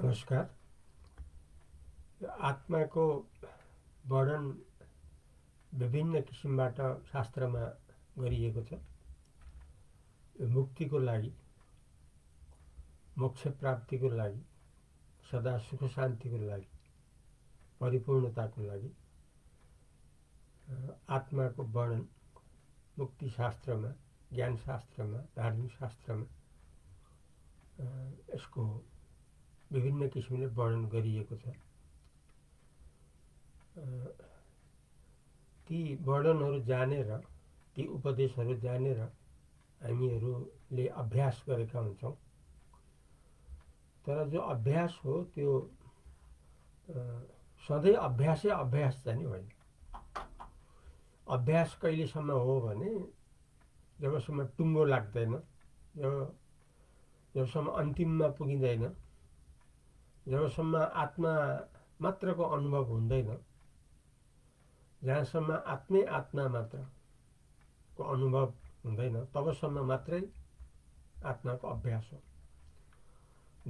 नमस्कार। आत्माको वर्णन विभिन्न किसिमबाट शास्त्रमा गरिएको छ। मुक्तिको लागि, मोक्ष प्राप्तिको लागि, सदा सुख शान्तिको लागि, परिपूर्णताको लागि आत्माको वर्णन मुक्ति शास्त्रमा, ज्ञान शास्त्रमा, धार्मिक शास्त्रमा यसको विभिन्न किसिमले वर्णन गरिएको छ। ती वर्णनहरू जानेर, ती उपदेशहरू जानेर हामीहरूले अभ्यास गरेका हुन्छौँ। तर जो अभ्यास हो त्यो सधैँ अभ्यासै अभ्यास चाहिँ होइन। अभ्यास कहिलेसम्म हो भने जबसम्म टुङ्गो लाग्दैन, जबसम्म अन्तिममा पुगिँदैन, जबसम्म आत्मा मात्रको अनुभव हुँदैन, जहाँसम्म आत्मै आत्मा मात्रको अनुभव हुँदैन, तबसम्म मात्रै आत्माको अभ्यास हो।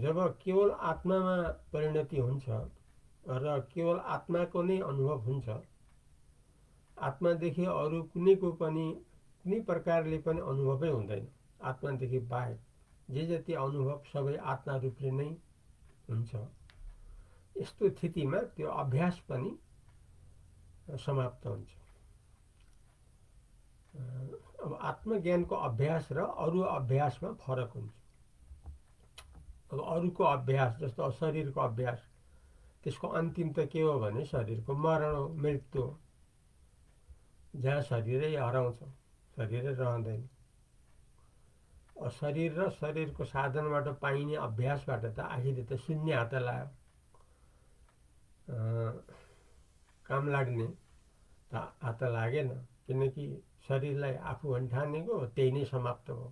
जब केवल आत्मामा परिणति हुन्छ र केवल आत्माको नै अनुभव हुन्छ, आत्मादेखि अरू कुनैको पनि कुनै प्रकारले पनि अनुभवै हुँदैन। आत्मादेखि बाहेक जे जति अनुभव सबै आत्मा रूपले नै हुन्छ। यस्तो स्थितिमा त्यो अभ्यास पनि समाप्त हुन्छ। अब आत्मज्ञानको अभ्यास र अरू अभ्यासमा फरक हुन्छ। अब अरूको अभ्यास जस्तो शरीरको अभ्यास, त्यसको अन्तिम त के हो भने शरीरको मरण हो, मृत्यु हो, जहाँ शरीरै हराउँछ, शरीरै रहँदैन। शरीर र शरीरको साधनबाट पाइने अभ्यासबाट त आखिर त शून्य हात लाग्यो। काम लाग्ने त हात लागेन, किनकि शरीरलाई आफू भनी ठानेको त्यही नै समाप्त भयो।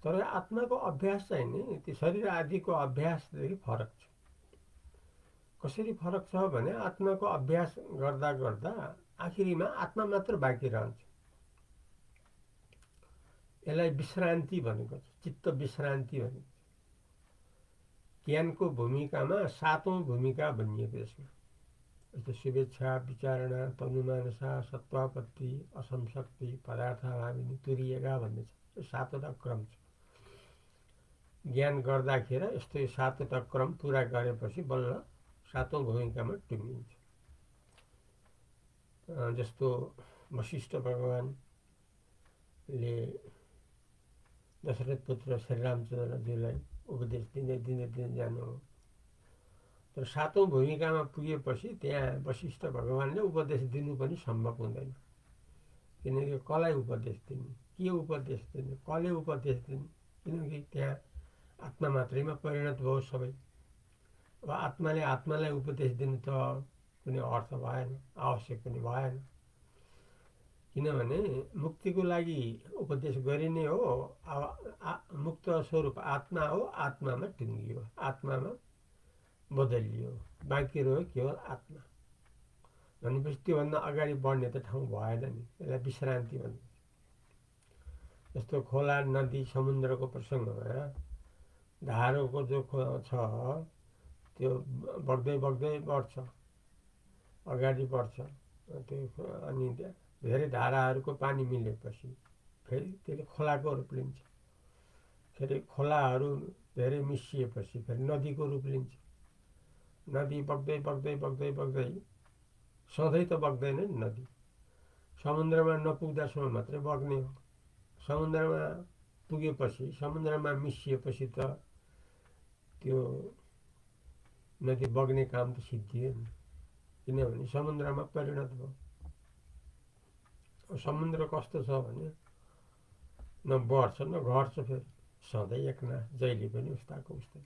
तर आत्माको अभ्यास चाहिँ नि त्यो शरीर आदिको अभ्यासदेखि फरक छ। कसरी फरक छ भने आत्माको अभ्यास गर्दा गर्दा आखिरीमा आत्मा मात्र बाँकी रहन्छ। यसलाई विश्रान्ति भनेको छ, चित्त विश्रान्ति भनेको छ। ज्ञानको भूमिकामा 7औं भूमिका भनिएको यसमा। जस्तो शुभेच्छा, विचारणा, तनुमानसा, सत्वापत्ति, असंशक्ति, पदार्थभाविनी, तुरीयगा भन्ने छ। यो 7वटा क्रम छ। ज्ञान गर्दाखेरि यस्तो 7वटा क्रम पुरा गरेपछि बल्ल 7औं भूमिकामा टुङ्गिन्छ। जस्तो वशिष्ठ भगवानले दशरथ पुत्र श्री रामचन्द्रजीलाई उपदेश दिँदै दिँदै दिँदै जानु हो। तर 7औं भूमिकामा पुगेपछि त्यहाँ वशिष्ठ भगवानले उपदेश दिनु पनि सम्भव हुँदैन। किनकि कसलाई उपदेश दिने, के उपदेश दिने, कसले उपदेश दिने, किनकि त्यहाँ आत्मा मात्रैमा परिणत भयो सबै। अब आत्माले आत्मालाई उपदेश दिनु त कुनै अर्थ भएन, आवश्यक पनि भएन। किनभने मुक्तिको लागि उपदेश गरिने हो। मुक्त स्वरूप आत्मा हो, आत्मामा टुङ्गियो, आत्मामा बदलियो, बाँकी रह्यो केवल आत्मा। भनेपछि त्योभन्दा अगाडि बढ्ने त ठाउँ भएन नि। यसलाई विश्रान्ति भन्छ। जस्तो खोला, नदी, समुद्रको प्रसङ्गमा धारोको जो छ त्यो बग्दै बग्दै बढ्छ, अगाडि बढ्छ। त्यो अनि धेरै धाराहरूको पानी मिलेपछि फेरि त्यसले खोलाको रूप लिन्छ। फेरि खोलाहरू धेरै मिसिएपछि फेरि नदीको रूप लिन्छ। नदी बग्दै बग्दै बग्दै बग्दै सधैँ त बग्दैन नि नदी। समुद्रमा नपुग्दासम्म मात्रै बग्ने हो। समुद्रमा पुगेपछि, समुद्रमा मिसिएपछि त त्यो नदी बग्ने काम त सिद्धियो नि, किनभने समुद्रमा परिणत भयो। समुद्र कस्तो छ भने न बढ्छ न घट्छ, फेरि सधैँ एकनास, जहिले पनि उस्ताको उस्तै।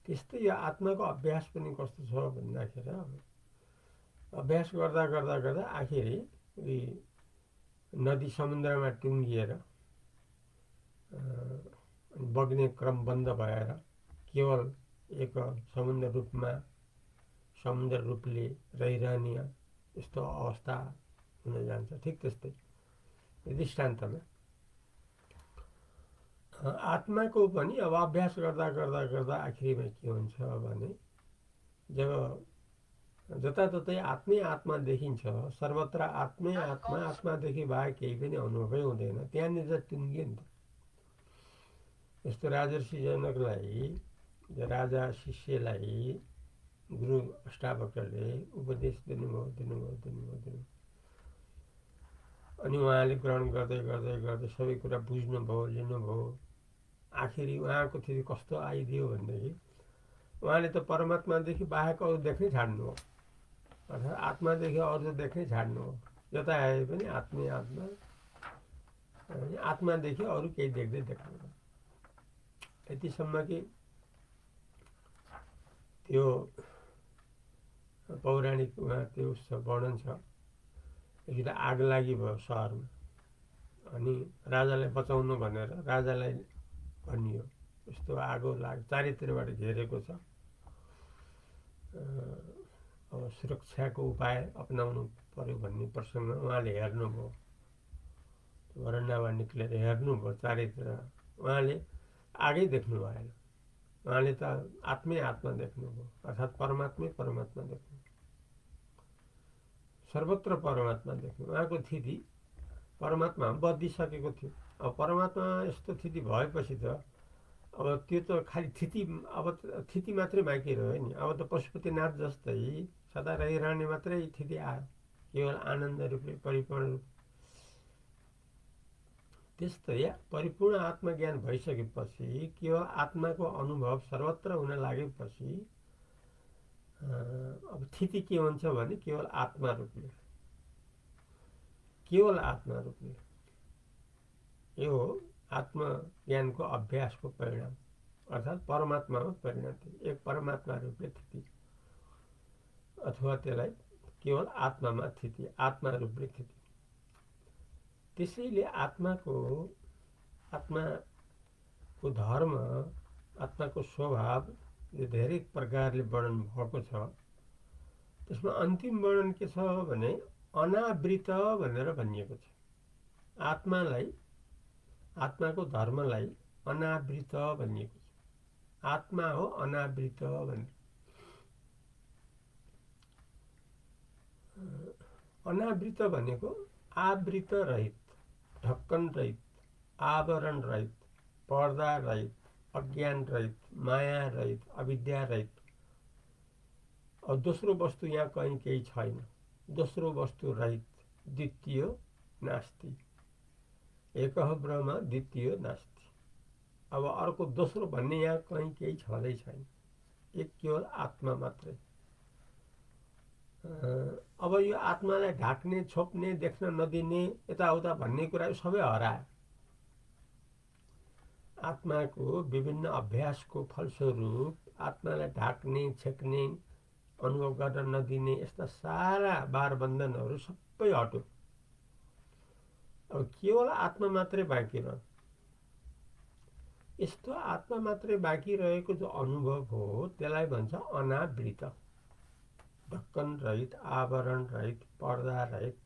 त्यस्तै यो आत्माको अभ्यास पनि कस्तो छ भन्दाखेरि अभ्यास गर्दा गर्दा गर्दा आखिरी नदी समुद्रमा टुङ्गिएर बग्ने क्रम बन्द भएर केवल एक समुद्र रूपले रहिरहने यस्तो अवस्था हुन जान्छ। ठिक त्यस्तै दृष्टान्तमा आत्माको पनि अब अभ्यास गर्दा गर्दा गर्दा आखिरीमा के हुन्छ भने जब जताततै आत्मै आत्मा देखिन्छ, सर्वत्र आत्मै आत्मा, आत्मादेखि बाहेक केही पनि अनुभवै हुँदैन, त्यहाँनिर टुङ्गियो नि त। यस्तो राजर्षि जनकलाई, राजा शिष्यलाई गुरु अष्टावक्रले उपदेश दिनुभयो। अनि उहाँले ग्रहण गर्दै गर्दै गर्दै सबै कुरा बुझ्नुभयो, लिनुभयो। आखिरी उहाँको स्थिति कस्तो आइदियो भनेदेखि उहाँले त परमात्मादेखि बाहेक अरू देख्नै छाड्नु हो, अर्थात् आत्मादेखि अरू देख्नै छाड्नु हो। जता आए पनि आत्मै आत्मा, आत्मादेखि अरू केही देख्नु। यतिसम्म कि त्यो पौराणिक उहाँ त्यो वर्णन छ। एकचोटि आग लागि भयो सहरमा, अनि राजालाई बचाउनु भनेर राजालाई भनियो यस्तो आगो लाग चारैतिरबाट घेरेको छ, अब सुरक्षाको उपाय अपनाउनु पर्यो भन्ने प्रसङ्ग उहाँले हेर्नुभयो। वरण्डाबाट निक्लेर हेर्नुभयो चारैतिर, उहाँले आगै देख्नु भएन। उहाँले त आत्मै आत्मा देख्नुभयो, अर्थात् परमात्मै परमात्मा देख्नु, सर्वत्र परमात्मा देख्नु। उहाँको स्थिति परमात्मा बद्लिसकेको थियो। अब परमात्मा यस्तो स्थिति भएपछि त अब त्यो त खालि स्थिति, अब स्थिति मात्रै बाँकी रह्यो नि। अब त पशुपतिनाथ जस्तै सदा रहिरहने मात्रै स्थिति आयो, केवल आनन्द रूपले परिपूर्ण रूप। त्यस्तै परिपूर्ण आत्मज्ञान भइसकेपछि, केवल आत्माको अनुभव सर्वत्र हुन लागेपछि अब स्थिति के हुन्छ भने केवल आत्मा रूपले, केवल आत्मा रूपले। यो आत्मज्ञानको अभ्यासको परिणाम, अर्थात् परमात्मामा परिणति, एक परमात्मा रूपले स्थिति, अथवा त्यसलाई केवल आत्मामा स्थिति, आत्मा रूपले स्थिति। त्यसैले आत्माको धर्म, आत्माको स्वभाव यो धेरै प्रकारले वर्णन भएको छ। त्यसमा अन्तिम वर्णन के छ भने अनावृत भनेर भनिएको छ। आत्मालाई, आत्माको धर्मलाई अनावृत भनिएको छ। आत्मा हो अनावृत भन्ने। अनावृत भनेको आवृत रहित, ढक्कन रहित, आवरण रहित, पर्दा रहित, अज्ञान रहित, माया रहित, अविद्या रहित। अब दोस्रो वस्तु यहाँ कहीँ केही छैन, दोस्रो वस्तु रहित, द्वितीय नास्ति, एकः ब्रह्म द्वितीय नास्ति। अब अर्को दोस्रो भन्ने यहाँ कहीँ केही छँदै छैन, एक केवल आत्मा मात्रै। अब यो आत्मालाई ढाक्ने, छोप्ने, देख्न नदिने, यताउता भन्ने कुरा सबै हरायो। आत्माको विभिन्न अभ्यासको फलस्वरूप आत्मालाई ढाक्ने, छेक्ने, अनुभव गर्न नदिने यस्ता सारा बारबन्धनहरू सबै हट्यो। अब केवल आत्मा मात्रै बाँकी रह्यो। यस्तो आत्मा मात्रै बाँकी रहेको जो अनुभव हो त्यसलाई भन्छ अनावृत, ढक्कन रहित, आवरण रहित, पर्दा रहित,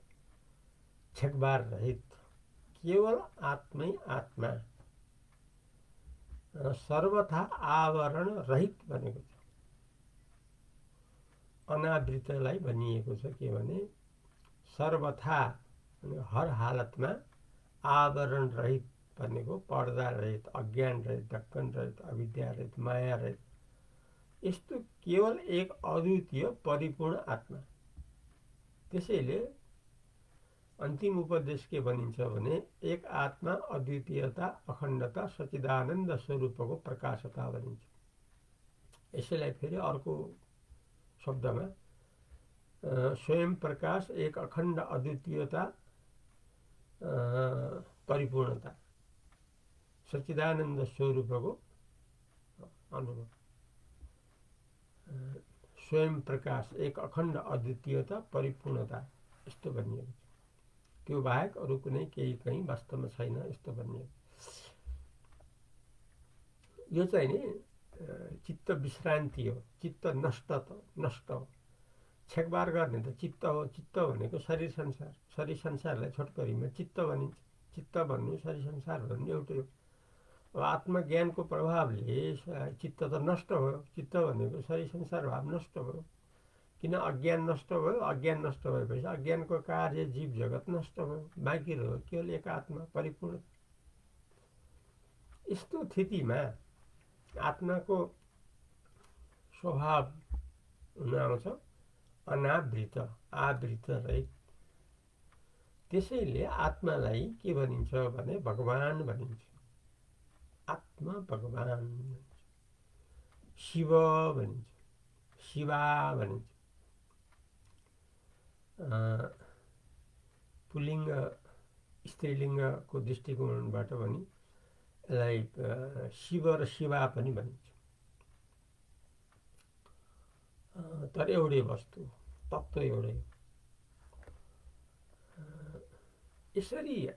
छेकबार रहित, केवल आत्मै आत्मा, सर्वथा आवरण रहित भनेको छ। अनावृतलाई भनिएको छ के भने सर्वथा, हर हालतमा, आवरण रहित भनेको पर्दा रहित, अज्ञान रहित, ढक्कन रहित, अविद्या रहित, माया रहित, यस्तो केवल एक अद्वितीय परिपूर्ण आत्मा। त्यसैले अन्तिम उपदेश के भनिन्छ भने एक आत्मा, अद्वितीयता, अखण्डता, सच्चिदानन्द स्वरूपको प्रकाशता भनिन्छ। यसैलाई फेरि अर्को शब्दमा स्वयं प्रकाश, एक अखण्ड अद्वितीयता, परिपूर्णता, सच्चिदानन्द स्वरूपको अनुभव। स्वयं प्रकाश, एक अखण्ड अद्वितीयता, परिपूर्णता, यस्तो भनिएको छ। त्यो बाहेक अरू कुनै केही कहीँ वास्तवमा छैन, यस्तो भनिएको। यो चाहिँ नि चित्त विश्रान्ति हो, चित्त नष्ट हो। छेकबार गर्ने त चित्त हो। चित्त भनेको शरीर संसार, शरीर संसारलाई छोटकरीमा चित्त भनिन्छ। चित्त भन्नु शरीर संसार भन्नु एउटै हो। अब आत्मज्ञानको प्रभावले चित्त त नष्ट भयो। चित्त भनेको शरीर संसार भाव नष्ट भयो। किन अज्ञान नष्ट भयो। अज्ञान नष्ट भएपछि अज्ञानको कार्य जीव जगत नष्ट भयो। बाँकी रह्यो केवल एक आत्मा परिपूर्ण। यस्तो स्थितिमा आत्माको स्वभाव हुन आउँछ अनावृत, आवृत रहित। त्यसैले आत्मालाई के भनिन्छ भने भगवान भनिन्छ। आत्मा भगवान भनिन्छ। शिव भनिन्छ, शिवा भनिन्छ। पुल्लिङ्ग स्त्रीलिङ्गको दृष्टिकोणबाट पनि यसलाई शिव र शिवा पनि भनिन्छ। तर एउटै वस्तु, तत्त्व एउटै। यसरी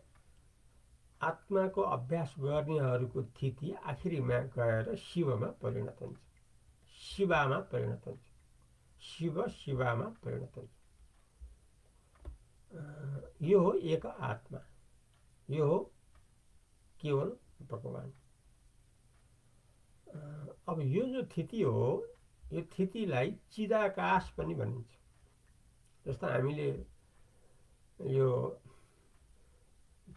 आत्माको अभ्यास गर्नेहरूको स्थिति आखिरीमा गएर शिवमा परिणत हुन्छ, शिवामा परिणत हुन्छ। शिव शिवामा परिणत हुन्छ। यो हो एक आत्मा, यो हो केवल भगवान। अब यो जो स्थिति हो, यो स्थितिलाई चिदाकाश पनि भनिन्छ। जस्तो हामीले यो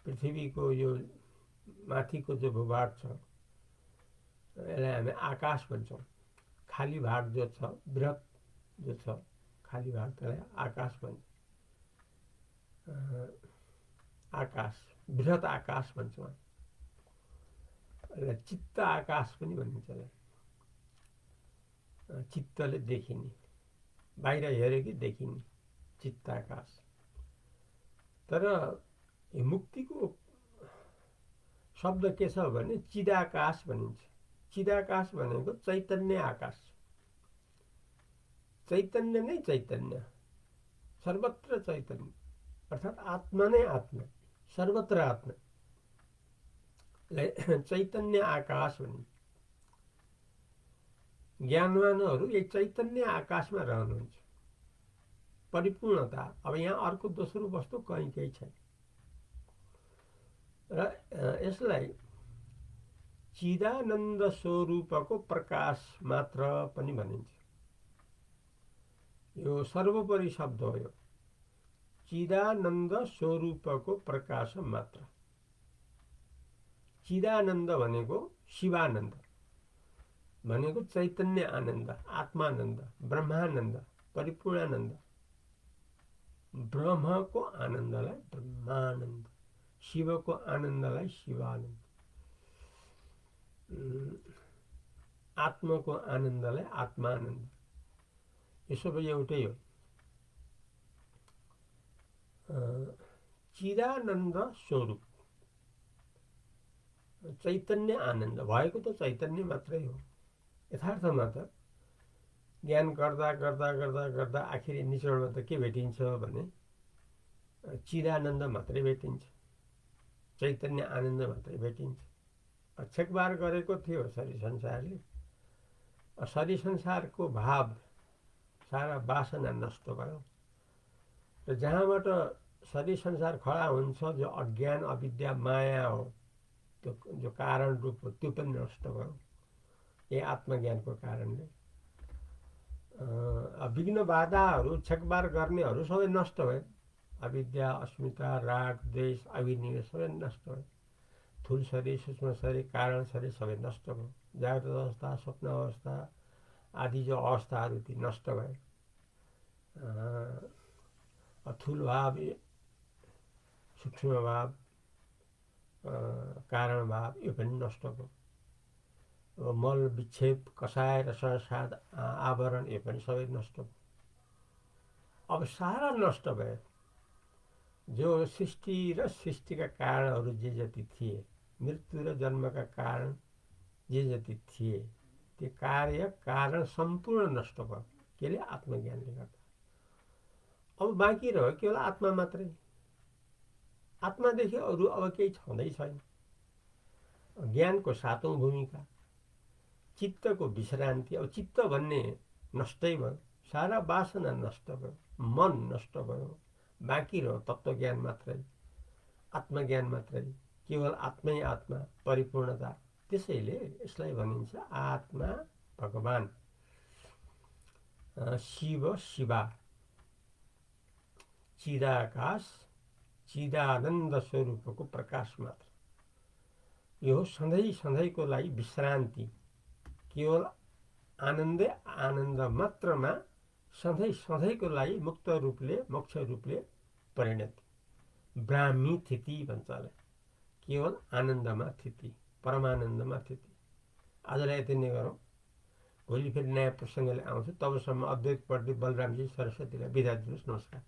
पृथ्वीको यो माथिको जो भूभाग छ यसलाई हामी आकाश भन्छौँ। खाली भाग जो छ, बृहत जो छ खाली भाग, त्यसलाई आकाश भन्छ। आकाश, बृहत आकाश भन्छौँ। यसलाई चित्त आकाश पनि भनिन्छ। चित्तले देखिने, बाहिर हेरेकै देखिने चित्त आकाश। तर मुक्तिको शब्द के छ भने चिदाकाश भनिन्छ। चिदाकाश भनेको चैतन्य आकाश। चैतन्य नै चैतन्य, सर्वत्र चैतन्य, अर्थात् आत्मा नै आत्मा, सर्वत्र आत्मा। चैतन्य आकाश भनिन्छ। ज्ञानवानहरू यही चैतन्य आकाशमा रहनुहुन्छ, परिपूर्णता। अब यहाँ अर्को दोस्रो वस्तु कहीँ केही छैन। र यसलाई चिदानन्द स्वरूपको प्रकाश मात्र पनि भनिन्छ। यो सर्वोपरि शब्द हो। यो चिदानन्द स्वरूपको प्रकाश मात्र। चिदानन्द भनेको शिवानन्द भनेको चैतन्य आनन्द, आत्मानन्द, ब्रह्मानन्द, परिपूर्णानन्द। ब्रह्मको आनन्दलाई ब्रह्मानन्द, शिवको आनन्दलाई शिवानन्द, आत्माको आनन्दलाई आत्मानन्द। यो सबै एउटै हो। चिदानन्द स्वरूप, चैतन्य आनन्द भएको त चैतन्य मात्रै हो। यथार्थमा त ज्ञान गर्दा गर्दा गर्दा गर्दा आखिरी निचोडमा त के भेटिन्छ भने चिदानन्द मात्रै भेटिन्छ, चैतन्य आनन्द मात्रै भेटिन्छ। छेकबार गरेको थियो शरीर संसारले। शरीर संसारको भाव, सारा वासना नष्ट भयो। र जहाँबाट शरीर संसार खडा हुन्छ, जो अज्ञान अविद्या माया हो, त्यो जो कारण रूप हो, त्यो पनि नष्ट भयो यही आत्मज्ञानको कारणले। विघ्न बाधाहरू छेकबार गर्नेहरू सबै नष्ट भए। अविद्या, अस्मिता, राग, द्वेष, अभिनिवेश सबै नष्ट भए। थूल शरीर, सूक्ष्म शरीर, कारण शरीर सबै नष्ट भयो। जागृत अवस्था, स्वप्न अवस्था आदि जो अवस्थाहरू ती नष्ट भए। थूल भाव, सूक्ष्म भाव, कारण भाव यो पनि नष्ट भयो। मल विक्षेप, कषाय र संसाद आवरण यो पनि सबै नष्ट भयो। अब सारा नष्ट भए। जो सृष्टि र सृष्टिका कारणहरू जे जति थिए, मृत्यु र जन्मका कारण जे जति थिए, त्यो कार्य कारण सम्पूर्ण नष्ट भयो। केले? आत्मज्ञानले गर्दा। अब बाँकी रह्यो केवल आत्मा मात्रै। आत्मादेखि अरू अब केही छँदै छैन। ज्ञानको सातौं भूमिका, चित्तको विश्रान्ति। अब चित्त भन्ने नष्टै भयो, सारा वासना नष्ट भयो, मन नष्ट भयो। बाँकी रह्यो तत्त्वज्ञान मात्रै, आत्मज्ञान मात्रै, केवल आत्मै आत्मा, परिपूर्णता। त्यसैले यसलाई भनिन्छ आत्मा भगवान, शिव शिवा, चिदाकाश चिदानन्द स्वरूपको प्रकाश मात्र। यो सधैँ सधैँको लागि विश्रान्ति, केवल आनन्दै आनन्द मात्रमा सधैँ सधैँको लागि मुक्त रूपले मोक्ष रूपले परिणति, ब्राह्मी स्थिति भन्छ। केवल आनन्दमा स्थिति, परमानन्दमा स्थिति। आजलाई यति नै गरौँ। भोलि फेरि नयाँ प्रसङ्गले आउँछु। तबसम्म अद्वैत पण्डित बलरामजी सरस्वतीलाई बिदा दिनुहोस्। नमस्कार।